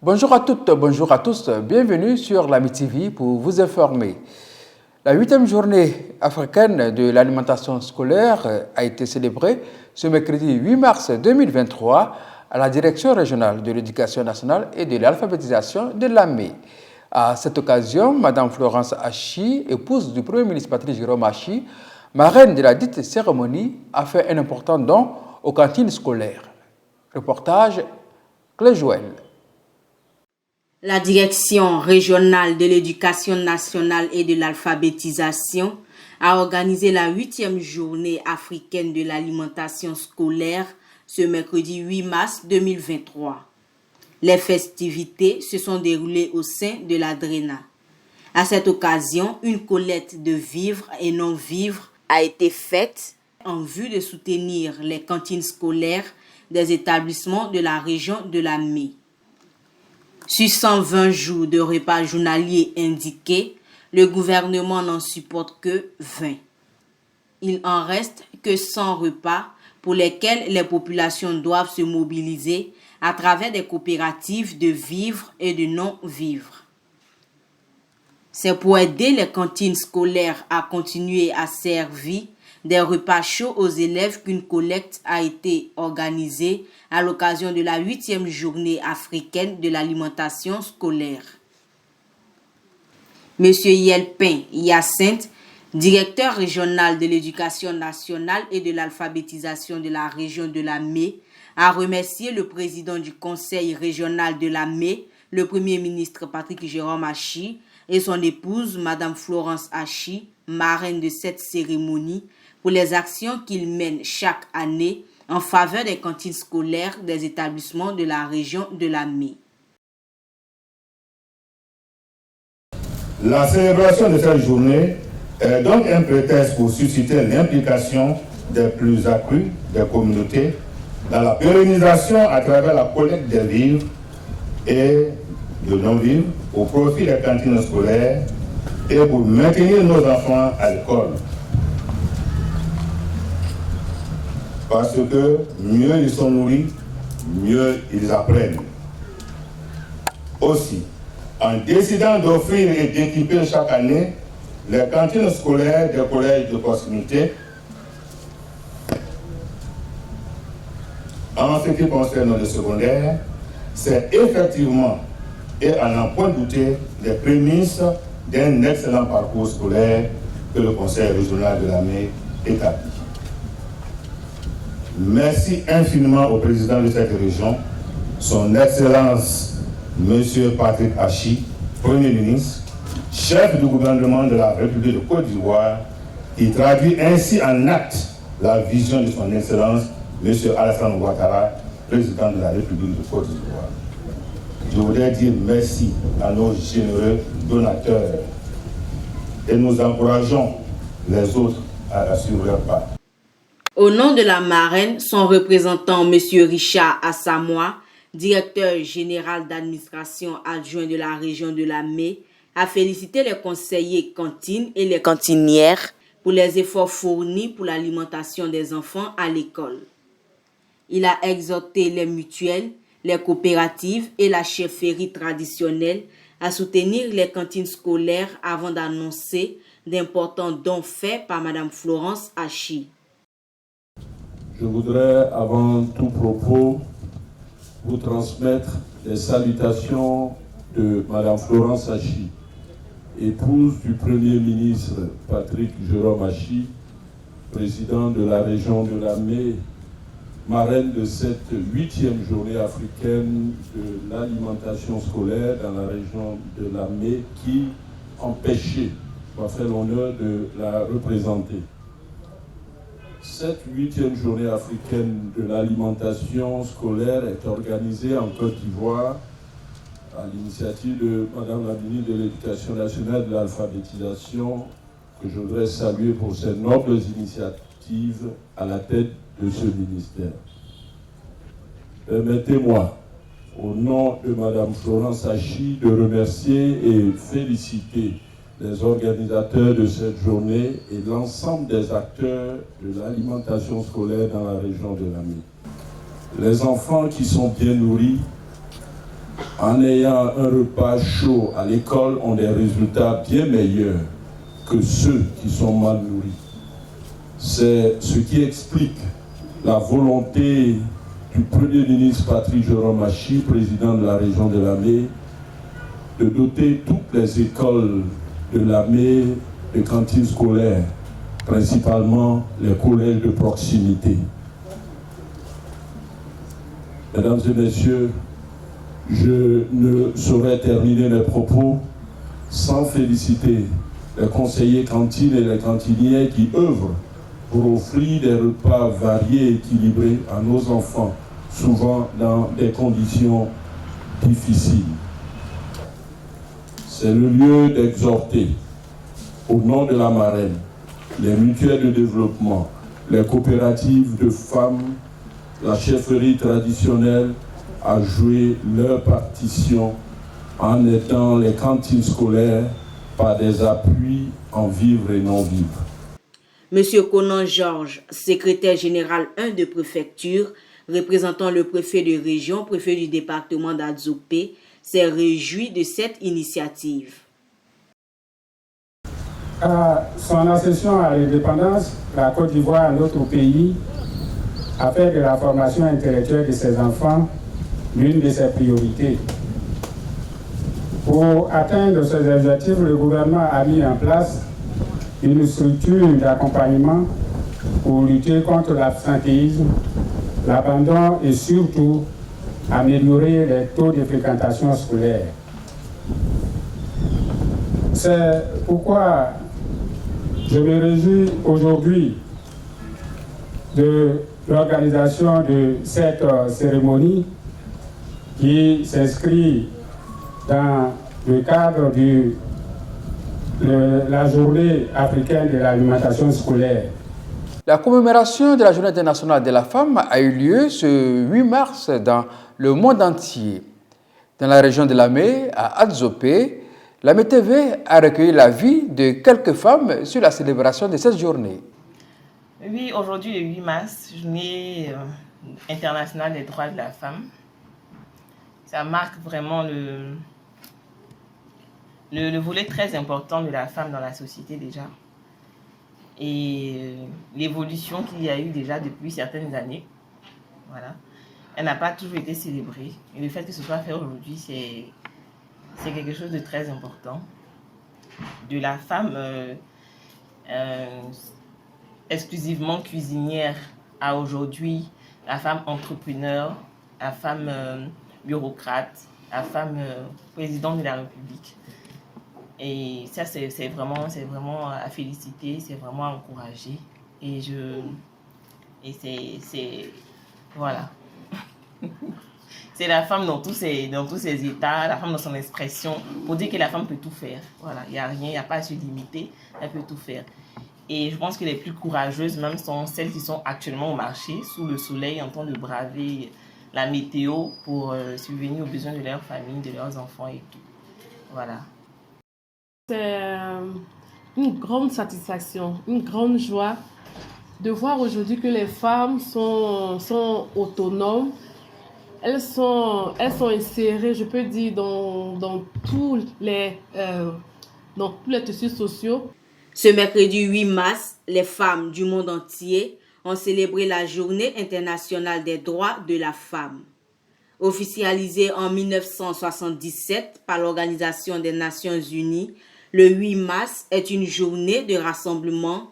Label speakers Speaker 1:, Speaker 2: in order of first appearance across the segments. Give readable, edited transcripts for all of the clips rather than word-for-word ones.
Speaker 1: Bonjour à toutes, bonjour à tous, bienvenue sur l'AMI TV pour vous informer. La 8e journée africaine de l'alimentation scolaire a été célébrée ce mercredi 8 mars 2023 à la Direction régionale de l'éducation nationale et de l'alphabétisation de l'AMI. À cette occasion, Mme Florence Hachi, épouse du Premier ministre Patrick Jérôme Hachi, marraine de la dite cérémonie, a fait un important don aux cantines scolaires. Reportage Clé Joël.
Speaker 2: La Direction régionale de l'éducation nationale et de l'alphabétisation a organisé la 8e journée africaine de l'alimentation scolaire ce mercredi 8 mars 2023. Les festivités se sont déroulées au sein de la DRENA. À cette occasion, une collecte de vivres et non-vivres a été faite en vue de soutenir les cantines scolaires des établissements de la région de l'AMI. Sur 120 jours de repas journaliers indiqués, le gouvernement n'en supporte que 20. Il en reste que 100 repas pour lesquels les populations doivent se mobiliser à travers des coopératives de vivres et de non-vivres. C'est pour aider les cantines scolaires à continuer à servir des repas chauds aux élèves qu'une collecte a été organisée à l'occasion de la 8e journée africaine de l'alimentation scolaire. Monsieur Yelpin Hyacinthe, directeur régional de l'éducation nationale et de l'alphabétisation de la région de l'AME, a remercié le président du conseil régional de l'AME, le premier ministre Patrick Jérôme Hachi, et son épouse, Mme Florence Hachi, marraine de cette cérémonie, pour les actions qu'ils mènent chaque année en faveur des cantines scolaires des établissements de la région de l'AME.
Speaker 3: La célébration de cette journée est donc un prétexte pour susciter l'implication des plus accrues des communautés dans la pérennisation à travers la collecte des vivres et de non-vivres au profit des cantines scolaires et pour maintenir nos enfants à l'école. Parce que mieux ils sont nourris, mieux ils apprennent. Aussi, en décidant d'offrir et d'équiper chaque année les cantines scolaires des collèges de proximité, en ce qui concerne le secondaire, c'est effectivement et à n'en point douter les prémices d'un excellent parcours scolaire que le Conseil régional de l'AME établit. Merci infiniment au président de cette région, son Excellence M. Patrick Hachi, Premier ministre, chef du gouvernement de la République de Côte d'Ivoire, qui traduit ainsi en acte la vision de son Excellence M. Alassane Ouattara, président de la République de Côte d'Ivoire. Je voudrais dire merci à nos généreux donateurs et nous encourageons les autres à suivre leur pas.
Speaker 2: Au nom de la marraine, son représentant, M. Richard Assamoah, directeur général d'administration adjoint de la région de l'AME, a félicité les conseillers cantines et les cantinières pour les efforts fournis pour l'alimentation des enfants à l'école. Il a exhorté les mutuelles, les coopératives et la chefferie traditionnelle à soutenir les cantines scolaires avant d'annoncer d'importants dons faits par Mme Florence Hachi.
Speaker 4: Je voudrais, avant tout propos, vous transmettre les salutations de Mme Florence Hachi, épouse du Premier ministre Patrick Jérôme Hachi, président de la région de l'AME, marraine de cette 8e journée africaine de l'alimentation scolaire dans la région de l'AME, qui, empêchée, m'a fait l'honneur de la représenter. Cette 8e journée africaine de l'alimentation scolaire est organisée en Côte d'Ivoire à l'initiative de Mme la ministre de l'Éducation nationale et de l'alphabétisation, que je voudrais saluer pour ses nobles initiatives à la tête de ce ministère. Permettez-moi, au nom de Mme Florence Hachi, de remercier et féliciter les organisateurs de cette journée et l'ensemble des acteurs de l'alimentation scolaire dans la région de l'AME. Les enfants qui sont bien nourris en ayant un repas chaud à l'école, ont des résultats bien meilleurs que ceux qui sont mal nourris. C'est ce qui explique la volonté du Premier ministre Patrick Jérôme Achi, président de la région de Lamé, de doter toutes les écoles de Lamé de cantines scolaires, principalement les collèges de proximité. Mesdames et messieurs, je ne saurais terminer mes propos sans féliciter les conseillers cantines et les cantiniers qui œuvrent pour offrir des repas variés et équilibrés à nos enfants, souvent dans des conditions difficiles. C'est le lieu d'exhorter, au nom de la marraine, les mutuelles de développement, les coopératives de femmes, la chefferie traditionnelle à jouer leur partition en aidant les cantines scolaires par des appuis en vivre et non vivre.
Speaker 2: Monsieur Conan Georges, secrétaire général 1 de préfecture, représentant le préfet de région, préfet du département d'Adzopé, s'est réjoui de cette initiative.
Speaker 5: À son accession à l'indépendance, la Côte d'Ivoire, notre pays, a fait de la formation intellectuelle de ses enfants l'une de ses priorités. Pour atteindre ces objectifs, le gouvernement a mis en place une structure d'accompagnement pour lutter contre l'absentéisme, l'abandon et surtout améliorer les taux de fréquentation scolaire. C'est pourquoi je me réjouis aujourd'hui de l'organisation de cette cérémonie qui s'inscrit dans le cadre de la journée africaine de l'alimentation scolaire.
Speaker 1: La commémoration de la Journée internationale de la femme a eu lieu ce 8 mars dans le monde entier. Dans la région de Lamé, à Adzopé, Lamé TV a recueilli l'avis de quelques femmes sur la célébration de cette journée.
Speaker 6: Oui, aujourd'hui, le 8 mars, journée internationale des droits de la femme. Ça marque vraiment le volet très important de la femme dans la société déjà. Et l'évolution qu'il y a eu déjà depuis certaines années. Voilà. Elle n'a pas toujours été célébrée. Et le fait que ce soit fait aujourd'hui, c'est quelque chose de très important. De la femme exclusivement cuisinière à aujourd'hui, la femme entrepreneur, la femme bureaucrate, la femme présidente de la République. Et ça, c'est vraiment à féliciter, c'est vraiment à encourager. Voilà. C'est la femme dans tous ses états, la femme dans son expression, pour dire que la femme peut tout faire. Voilà, il n'y a rien, il n'y a pas à se limiter, elle peut tout faire. Et je pense que les plus courageuses même sont celles qui sont actuellement au marché, sous le soleil, en train de braver la météo pour subvenir aux besoins de leur famille, de leurs enfants et tout. Voilà.
Speaker 7: C'est une grande satisfaction, une grande joie de voir aujourd'hui que les femmes sont autonomes. Elles sont insérées, je peux dire, dans tous les tissus sociaux.
Speaker 2: Ce mercredi 8 mars, les femmes du monde entier ont célébré la Journée internationale des droits de la femme. Officialisée en 1977 par l'Organisation des Nations Unies, le 8 mars est une journée de rassemblement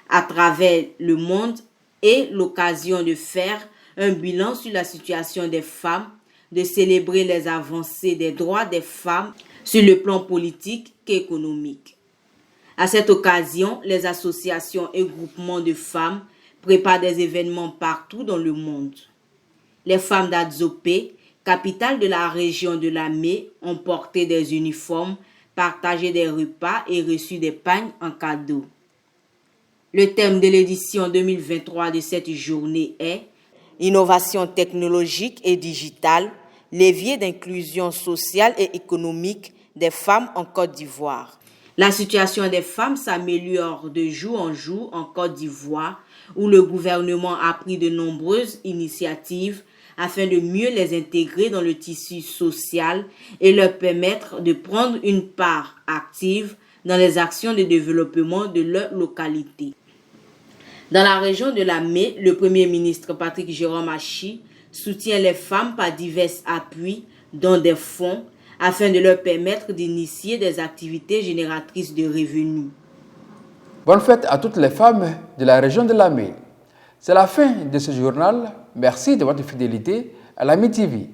Speaker 2: à travers le monde et l'occasion de faire un bilan sur la situation des femmes, de célébrer les avancées des droits des femmes sur le plan politique et économique. À cette occasion, les associations et groupements de femmes préparent des événements partout dans le monde. Les femmes d'Adzopé, capitale de la région de Lamé, ont porté des uniformes, partagé des repas et reçu des pagnes en cadeau. Le thème de l'édition 2023 de cette journée est « Innovation technologique et digitale, levier d'inclusion sociale et économique des femmes en Côte d'Ivoire ». La situation des femmes s'améliore de jour en jour en Côte d'Ivoire, où le gouvernement a pris de nombreuses initiatives afin de mieux les intégrer dans le tissu social et leur permettre de prendre une part active dans les actions de développement de leur localité. Dans la région de la Mé, le Premier ministre Patrick Jérôme Hachi soutient les femmes par divers appuis, dont des fonds, afin de leur permettre d'initier des activités génératrices de revenus.
Speaker 1: Bonne fête à toutes les femmes de la région de la Mé. C'est la fin de ce journal. Merci de votre fidélité à l'AMI TV.